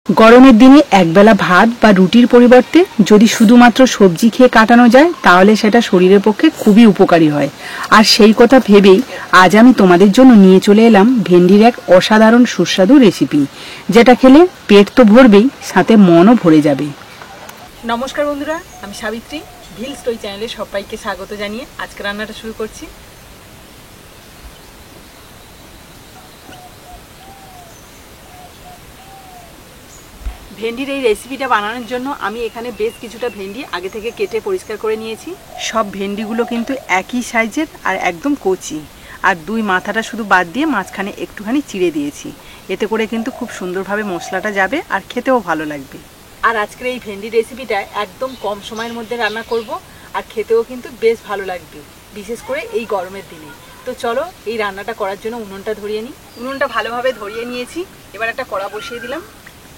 গরমের দিনে একবেলা ভাত বা রুটির পরিবর্তে যদি শুধুমাত্র সবজি খেয়ে কাটানো যায় তাহলে সেটা শরীরের পক্ষে খুবই উপকারী হয়। আর সেই কথা ভেবেই আজ আমি তোমাদের জন্য নিয়ে চলে এলাম ভেন্ডির এক অসাধারণ সুস্বাদু রেসিপি, যেটা খেলে পেট তো ভরবেই, সাথে মনও ভরে যাবে। নমস্কার বন্ধুরা, আমি সাবিত্রী, ভিল স্টোরি চ্যানেলে সবাইকে স্বাগত জানিয়ে আজকে রান্নাটা শুরু করছি। ভেন্ডির এই রেসিপিটা বানানোর জন্য আমি এখানে বেশ কিছুটা ভেন্ডি আগে থেকে কেটে পরিষ্কার করে নিয়েছি। সব ভেন্ডিগুলো কিন্তু একই সাইজের আর একদম কচি, আর দুই মাথাটা শুধু বাদ দিয়ে মাঝখানে একটুখানি চিড়ে দিয়েছি। এতে করে কিন্তু খুব সুন্দরভাবে মশলাটা যাবে আর খেতেও ভালো লাগবে। আর আজকের এই ভেন্ডি রেসিপিটা একদম কম সময়ের মধ্যে রান্না করব, আর খেতেও কিন্তু বেশ ভালো লাগবে, বিশেষ করে এই গরমের দিনে। তো চলো এই রান্নাটা করার জন্য উনুনটা ধরিয়ে নিই। উনুনটা ভালোভাবে ধরিয়ে নিয়েছি, এবার একটা কড়া বসিয়ে দিলাম।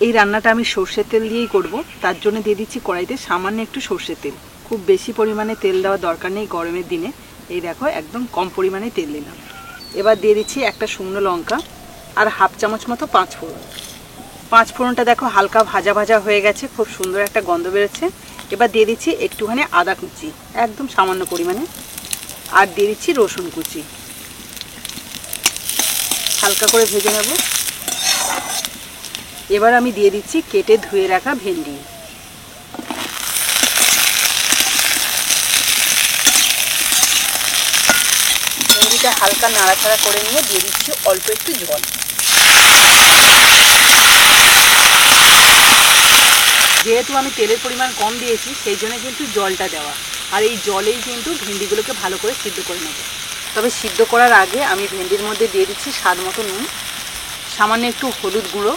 এই রান্নাটা আমি সর্ষের তেল দিয়েই করব, তার জন্য দিয়ে দিচ্ছি কড়াইতে সামান্য একটু সর্ষের তেল। খুব বেশি পরিমাণে তেল দেওয়ার দরকার নেই গরমের দিনে, এই দেখো একদম কম পরিমাণে তেল দিলাম। এবার দিয়ে দিচ্ছি একটা শুকনো লঙ্কা আর হাফ চামচ মতো পাঁচ ফোড়ন। পাঁচ ফোড়নটা দেখো হালকা ভাজা ভাজা হয়ে গেছে, খুব সুন্দর একটা গন্ধ বেরোচ্ছে। এবার দিয়ে দিচ্ছি একটুখানি আদা কুচি, একদম সামান্য পরিমাণে, আর দিয়ে দিচ্ছি রসুন কুচি। হালকা করে ভেজে নেব। এবার আমি দিয়ে দিচ্ছি কেটে ধুয়ে রাখা ভেন্ডি। ভেন্ডিটা হালকা নাড়াচাড়া করে নিয়ে দিয়ে দিচ্ছি অল্প একটু জল। যেহেতু আমি তেলের পরিমাণ কম দিয়েছি সেই জন্য কিন্তু জলটা দেওয়া, আর এই জলেই কিন্তু ভেন্ডিগুলোকে ভালো করে সিদ্ধ করে নেব। তবে সিদ্ধ করার আগে আমি ভেন্ডির মধ্যে দিয়ে দিচ্ছি স্বাদ মতো নুন, সামান্য একটু হলুদ গুঁড়ো।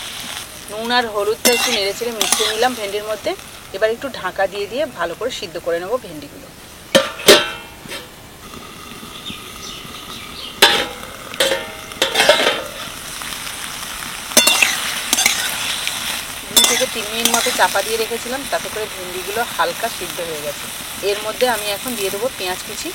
নুন আর হলুদটা একটু নেড়ে চেড়ে মিশিয়ে নিলাম ভেন্ডির মধ্যে। এবার একটু ঢাকা দিয়ে দিয়ে ভালো করে সিদ্ধ করে নেব ভেন্ডিগুলো। 2 থেকে 3 মিনিট মতো চাপা দিয়ে রেখেছিলাম, তাতে করে ভেন্ডিগুলো হালকা সিদ্ধ হয়ে গেছে। এর মধ্যে আমি এখন দিয়ে দেবো পেঁয়াজ কুচি।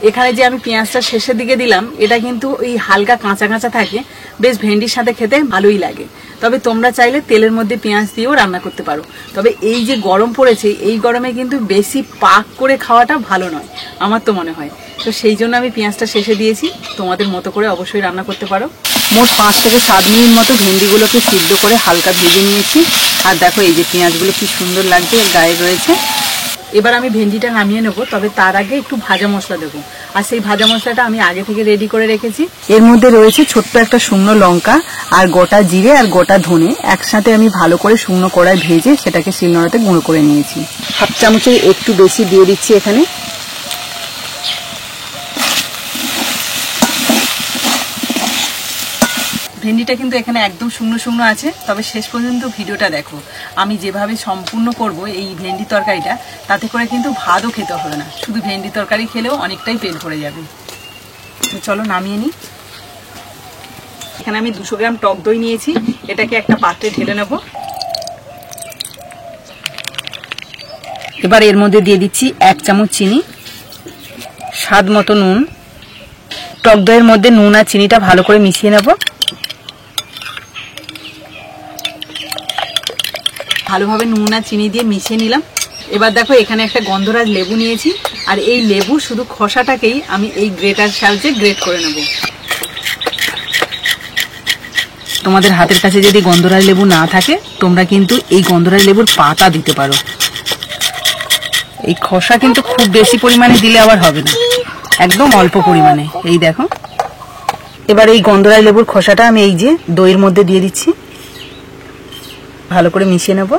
এখানে যে আমি পেঁয়াজটা শেষের দিকে দিলাম, এটা কিন্তু ওই হালকা কাঁচা কাঁচা থাকে, বেশ ভেন্ডির সাথে খেতে ভালোই লাগে। তবে তোমরা চাইলে তেলের মধ্যে পেঁয়াজ দিয়েও রান্না করতে পারো। তবে এই যে গরম পড়েছে, এই গরমে কিন্তু বেশি পাক করে খাওয়াটা ভালো নয়, আমার তো মনে হয়। তো সেই জন্য আমি পেঁয়াজটা শেষে দিয়েছি, তোমাদের মতো করে অবশ্যই রান্না করতে পারো। মোট 5 থেকে 7 মিনিট মতো ভেন্ডিগুলোকে সিদ্ধ করে হালকা ভেজে নিয়েছি। আর দেখো এই যে পেঁয়াজগুলো কি সুন্দর লাগছে, এর গায়ে রয়েছে। এবার আমি ভেন্ডিটা নামিয়ে নেবো, তবে তার আগে একটু ভাজা মশলা দেবো। আর সেই ভাজা মশলাটা আমি আগে থেকে রেডি করে রেখেছি। এর মধ্যে রয়েছে ছোট্ট একটা শুকনো লঙ্কা আর গোটা জিরে আর গোটা ধনে, একসাথে আমি ভালো করে শুকনো কড়ায় ভেজে সেটাকে শিলনোড়াতে গুঁড়ো করে নিয়েছি। হাফ চামচের একটু বেশি দিয়ে দিচ্ছি এখানে। ভেন্ডিটা কিন্তু এখানে একদম শুকনো শুকনো আছে, তবে শেষ পর্যন্ত ভিডিওটা দেখো। আমি যেভাবে সম্পূর্ণ করব এই ভেন্ডি তরকারিটা, তাতে করে কিন্তু ভাতও খেতে হবে না, শুধু ভেন্ডি তরকারি খেলেও অনেকটাই পেট ভরে যাবে। তো চলো নামিয়ে নিই। এখানে আমি 200 গ্রাম টক দই নিয়েছি, এটাকে একটা পাত্রে ঢেলে নেব। এবার এর মধ্যে দিয়ে দিচ্ছি 1 চামচ চিনি, স্বাদ মতো নুন। টক দইয়ের মধ্যে নুন আর চিনিটা ভালো করে মিশিয়ে নেব। ভালোভাবে নুন আর চিনি দিয়ে মিশিয়ে নিলাম। এবার দেখো এখানে একটা গন্ধরাজ লেবু নিয়েছি, আর এই লেবু শুধু খোসাটাকেই আমি এই গ্রেটার সাহায্যে গ্রেট করে নেব। তোমাদের হাতের কাছে যদি গন্ধরাজ লেবু না থাকে, তোমরা কিন্তু এই গন্ধরাজ লেবুর পাতা দিতে পারো। এই খোসা কিন্তু খুব বেশি পরিমাণে দিলে আবার হবে না, একদম অল্প পরিমাণে। এই দেখো, এবার এই গন্ধরাজ লেবুর খোসাটা আমি এই যে দইয়ের মধ্যে দিয়ে দিচ্ছি, ভালো করে মিশিয়ে নেব।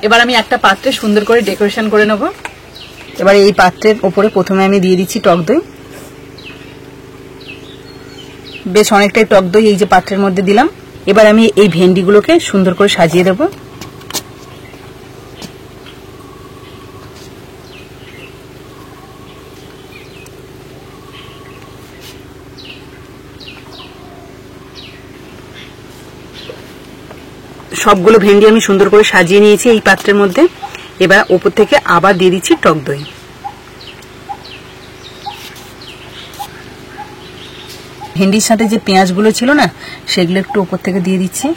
এবার আমি একটা পাত্রে সুন্দর করে ডেকোরেশন করে নেব। এবার এই পাত্রের ওপরে প্রথমে আমি দিয়ে দিচ্ছি টক দই। বেশ অনেকটাই টক দই এই যে পাত্রের মধ্যে দিলাম। এবার আমি এই ভেন্ডিগুলোকে সুন্দর করে সাজিয়ে দেব। সবগুলো ভেন্ডি আমি সুন্দর করে সাজিয়ে নিয়েছি এই পাত্রের মধ্যে। এবার ওপর থেকে আবার দিয়ে দিচ্ছি টক দই। ভেন্ডির সাথে যে পেঁয়াজগুলো ছিল না, সেগুলো একটু উপর থেকে দিয়ে দিচ্ছি,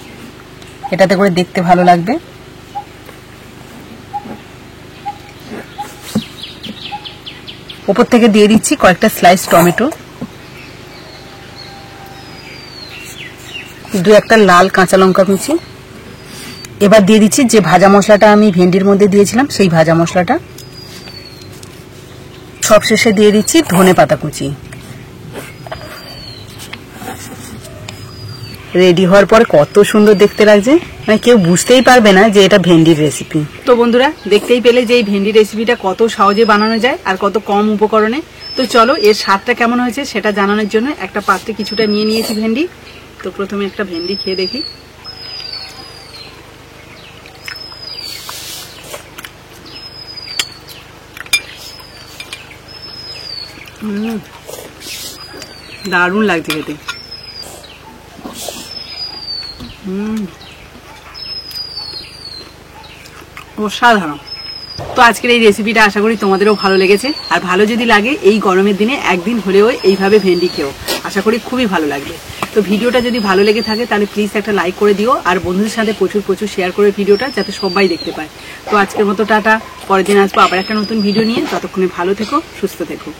এটাতে করে দেখতে ভালো লাগবে। উপর থেকে দিয়ে দিচ্ছি কয়েকটা স্লাইস টমেটো, 2-1টা লাল কাঁচা লঙ্কা কুচি। এবার দিয়ে দিচ্ছি যে ভাজা মশলাটা আমি ভেন্ডির মধ্যে দিয়েছিলাম, সেই ভাজা মশলাটা। সবশেষে দিয়ে দিচ্ছি ধনেপাতা কুচি। রেডি হওয়ার পরে কত সুন্দর দেখতে লাগছে, মানে কেউ বুঝতেই পারবে না যে এটা ভেন্ডির রেসিপি। তো বন্ধুরা, দেখতেই পেলে যে এই ভেন্ডি রেসিপিটা কত সহজে বানানো যায় আর কত কম উপকরণে। তো চলো এর স্বাদটা কেমন হয়েছে সেটা জানানোর জন্য একটা পাত্রে কিছুটা নিয়ে নিয়েছি ভেন্ডি। তো প্রথমে একটা ভেন্ডি খেয়ে দেখি। দারুণ লাগছে খেতে। অসাধারণ। তো আজকের এই রেসিপিটা আশা করি তোমাদেরও ভালো লেগেছে। আর ভালো যদি লাগে, এই গরমের দিনে একদিন হলেও এইভাবে ভেন্ডি খেও, আশা করি খুবই ভালো লাগবে। তো ভিডিওটা যদি ভালো লেগে থাকে তাহলে প্লিজ একটা লাইক করে দিও, আর বন্ধুদের সাথে প্রচুর প্রচুর শেয়ার করে ভিডিওটা, যাতে সবাই দেখতে পায়। তো আজকের মতো টাটা, পরের দিন আসবো আবার একটা নতুন ভিডিও নিয়ে। ততক্ষণে ভালো থেকো, সুস্থ থেকো।